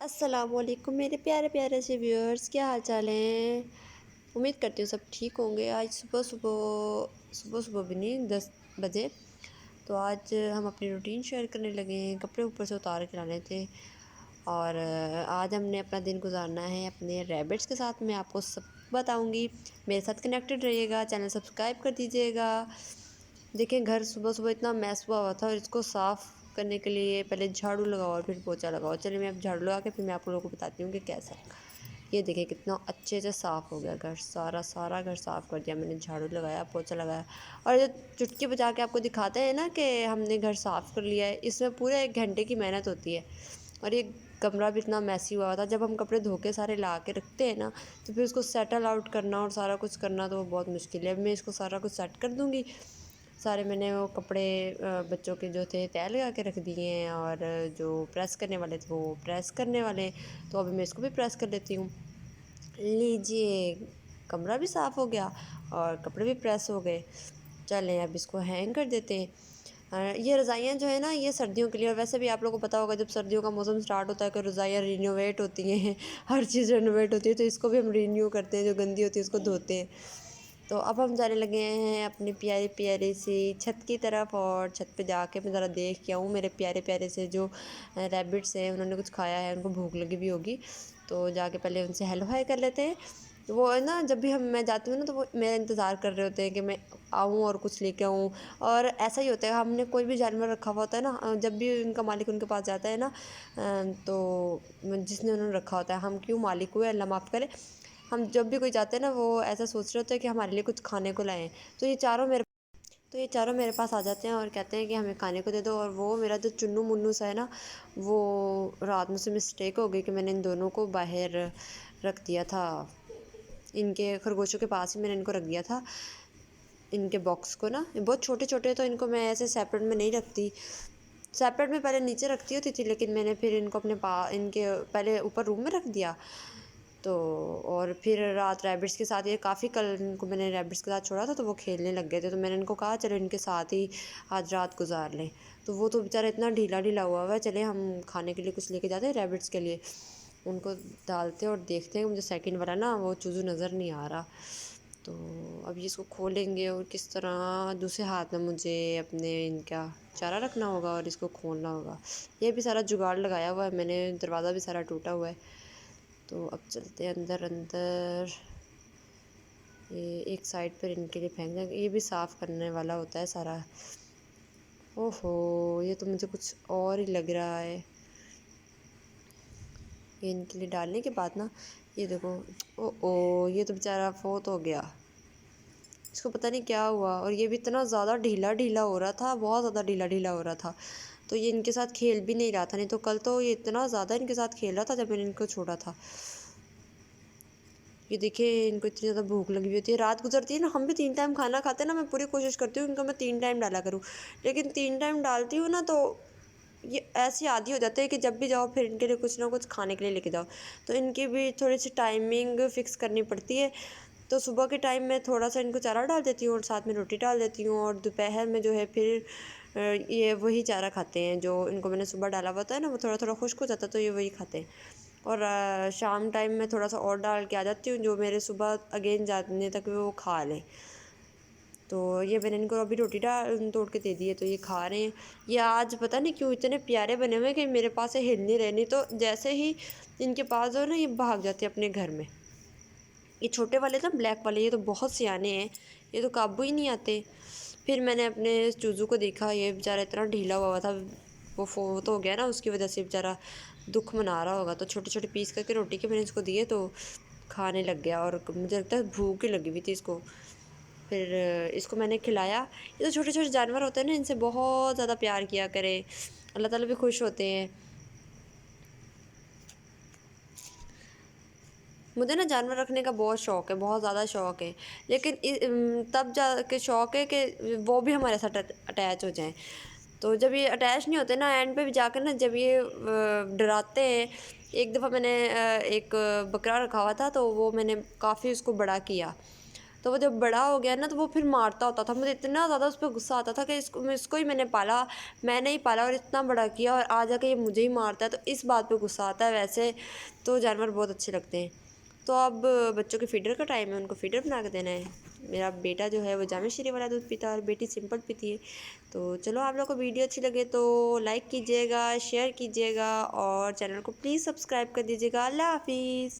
अस्सलामुअलैकुम मेरे प्यारे प्यारे से व्यूअर्स, क्या हाल चाल हैं। उम्मीद करती हूँ सब ठीक होंगे। आज सुबह सुबह सुबह सुबह भी नहीं 10 बजे। तो आज हम अपनी रूटीन शेयर करने लगे हैं। कपड़े ऊपर से उतार के लाने थे और आज हमने अपना दिन गुजारना है अपने रैबिट्स के साथ। मैं आपको सब बताऊंगी, मेरे साथ कनेक्टेड रहिएगा। चैनल सब्सक्राइब कर दीजिएगा। देखें, घर सुबह सुबह इतना मैस हुआ हुआ था और इसको साफ़ करने के लिए पहले झाड़ू लगाओ और फिर पोछा लगाओ। चलिए मैं अब झाड़ू लगा के फिर मैं आप लोगों को बताती हूँ कि कैसा। ये देखिए कितना अच्छे से साफ़ हो गया घर, सारा घर साफ़ कर दिया मैंने। झाड़ू लगाया, पोछा लगाया और जो चुटकी बजा के आपको दिखाते हैं ना कि हमने घर साफ़ कर लिया है, इसमें पूरे 1 घंटे की मेहनत होती है। और ये कमरा भी इतना मैसी हुआ था। जब हम कपड़े धो के सारे ला के रखते हैं ना, तो फिर उसको सेटल आउट करना और सारा कुछ करना तो वो बहुत मुश्किल है। अब मैं इसको सारा कुछ सेट कर दूँगी। सारे मैंने वो कपड़े बच्चों के जो थे तय लगा के रख दिए हैं और जो प्रेस करने वाले थे वो प्रेस करने वाले हैं। तो अभी मैं इसको भी प्रेस कर लेती हूँ। लीजिए, कमरा भी साफ़ हो गया और कपड़े भी प्रेस हो गए। चलें अब इसको हैंग कर देते हैं। ये रज़ाइयाँ जो है ना, ये सर्दियों के लिए। और वैसे भी आप लोगों को पता होगा, जब सर्दियों का मौसम स्टार्ट होता है तो रज़ाइयाँ रिनोवेट होती हैं हर चीज़ रिनोवेट होती है। तो इसको भी हम रिन्यू करते हैं, जो गंदी होती है उसको धोते हैं। तो अब हम जाने लगे हैं अपनी प्यारी प्यारी सी छत की तरफ। और छत पे जाके मैं ज़रा देख के आऊँ मेरे प्यारे प्यारे से जो रैबिट्स हैं। उन्होंने कुछ खाया है, उनको भूख लगी भी होगी। तो जाके पहले उनसे हेलो हाय कर लेते हैं। वो है ना, जब भी मैं जाती हूँ ना, तो वो मेरा इंतज़ार कर रहे होते हैं कि मैं आऊँ और कुछ लेके आऊँ। और ऐसा ही होता है, हमने कोई भी जानवर रखा हुआ होता है ना, जब भी उनका मालिक उनके पास जाता है ना, तो जिसने उन्होंने रखा होता है, हम क्यों मालिक हुए अल्लाह माफ़ करे, हम जब भी कोई जाते हैं ना, वो ऐसा सोच रहे होते हैं कि हमारे लिए कुछ खाने को लाएं। तो ये चारों मेरे पास आ जाते हैं और कहते हैं कि हमें खाने को दे दो। और वो मेरा जो चुन्नू मुन्नू सा है ना, वो रात में से मिस्टेक हो गई कि मैंने इन दोनों को बाहर रख दिया था। इनके खरगोशों के पास ही मैंने इनको रख दिया था, इनके बॉक्स को ना। ये बहुत छोटे छोटे, तो इनको मैं ऐसे सेपरेट में नहीं रखती। सेपरेट में पहले नीचे रखती होती थी, लेकिन मैंने फिर इनको इनके पहले ऊपर रूम में रख दिया। तो और फिर रात रैबिट्स के साथ, ये काफ़ी कल इनको मैंने रैबिट्स के साथ छोड़ा था तो वो खेलने लग गए थे। तो मैंने इनको कहा चलो इनके साथ ही आज रात गुजार लें। तो वो तो बेचारा इतना ढीला ढीला हुआ हुआ है। चले हम खाने के लिए कुछ लेके जाते हैं रैबिट्स के लिए। उनको डालते हैं और देखते हैं। मुझे सेकंड वाला ना वो चूज़ू नज़र नहीं आ रहा। तो अभी इसको खोलेंगे और किस तरह दूसरे हाथ में मुझे अपने इनका चारा रखना होगा और इसको खोलना होगा। ये भी सारा जुगाड़ लगाया हुआ है मैंने, दरवाज़ा भी सारा टूटा हुआ है। तो अब चलते हैं अंदर अंदर। ये एक साइड पर इनके लिए फेंक देंगे, ये भी साफ़ करने वाला होता है सारा। ओहो, ये तो मुझे कुछ और ही लग रहा है। ये इनके लिए डालने के बाद ना, ये देखो, ओ ये तो बेचारा फोत हो गया। इसको पता नहीं क्या हुआ। और ये भी इतना ज़्यादा ढीला ढीला हो रहा था, बहुत ज़्यादा ढीला ढीला हो रहा था। तो ये इनके साथ खेल भी नहीं रहा था। नहीं तो कल तो ये इतना ज़्यादा इनके साथ खेल रहा था जब मैंने इनको छोड़ा था। ये देखिए, इनको इतनी ज़्यादा भूख लगी हुई होती है। रात गुजरती है ना, हम भी 3 टाइम खाना खाते हैं ना। मैं पूरी कोशिश करती हूँ इनको मैं 3 टाइम डाला करूँ, लेकिन 3 टाइम डालती हूँ ना तो ये ऐसी आदी हो जाती है कि जब भी जाओ फिर इनके लिए कुछ ना कुछ खाने के लिए लेके जाओ। तो इनकी भी थोड़ी सी टाइमिंग फ़िक्स करनी पड़ती है। तो सुबह के टाइम में थोड़ा सा इनको चारा डाल देती हूँ और साथ में रोटी डाल देती हूँ। और दोपहर में जो है फिर ये वही चारा खाते हैं जो इनको मैंने सुबह डाला हुआ होता है ना, वो थोड़ा थोड़ा खुश्क हो जाता है तो ये वही खाते हैं। और शाम टाइम में थोड़ा सा और डाल के आ जाती हूँ, जो मेरे सुबह अगेन जाने तक वो खा लें। तो ये मैंने इनको अभी रोटी तोड़ के दे दी है, तो ये खा रहे हैं। ये आज पता नहीं क्यों इतने प्यारे बने हुए हैं कि मेरे पास से हिल नहीं रहे। नहीं तो जैसे ही इनके पास हो ना, ये भाग जाते हैं अपने घर में। ये छोटे वाले ना, ब्लैक वाले, ये तो बहुत सियाने हैं, ये तो काबू ही नहीं आते। फिर मैंने अपने चूज़ू को देखा, ये बेचारा इतना ढीला हुआ था, वो फोत हो गया ना, उसकी वजह से बेचारा दुख मना रहा होगा। तो छोटे छोटे पीस करके रोटी के मैंने इसको दिए तो खाने लग गया। और मुझे लगता है भूख ही लगी हुई थी इसको। फिर इसको मैंने खिलाया। ये तो छोटे छोटे जानवर होते हैं ना, इनसे बहुत ज़्यादा प्यार किया करें, अल्लाह ताला भी खुश होते हैं। मुझे ना जानवर रखने का बहुत शौक़ है, बहुत ज़्यादा शौक़ है। लेकिन तब जा के शौक़ है कि वो भी हमारे साथ अटैच हो जाएं। तो जब ये अटैच नहीं होते ना, एंड पे भी जाकर ना, जब ये डराते हैं। एक दफ़ा मैंने एक बकरा रखा हुआ था, तो वो मैंने काफ़ी उसको बड़ा किया। तो वो जब बड़ा हो गया ना तो वो फिर मारता होता था। मुझे इतना ज़्यादा उस पर गुस्सा आता था कि इसको ही मैंने पाला, मैंने ही पाला और इतना बड़ा किया और आज जाके ये मुझे ही मारता है, तो इस बात पे गुस्सा आता है। वैसे तो जानवर बहुत अच्छे लगते हैं। तो अब बच्चों के फीडर का टाइम है, उनको फीडर बना के देना है। मेरा बेटा जो है वो जामे शीरी वाला दूध पीता है और बेटी सिंपल पीती है। तो चलो, आप लोग को वीडियो अच्छी लगे तो लाइक कीजिएगा, शेयर कीजिएगा और चैनल को प्लीज़ सब्सक्राइब कर दीजिएगा। अल्लाह हाफिज़।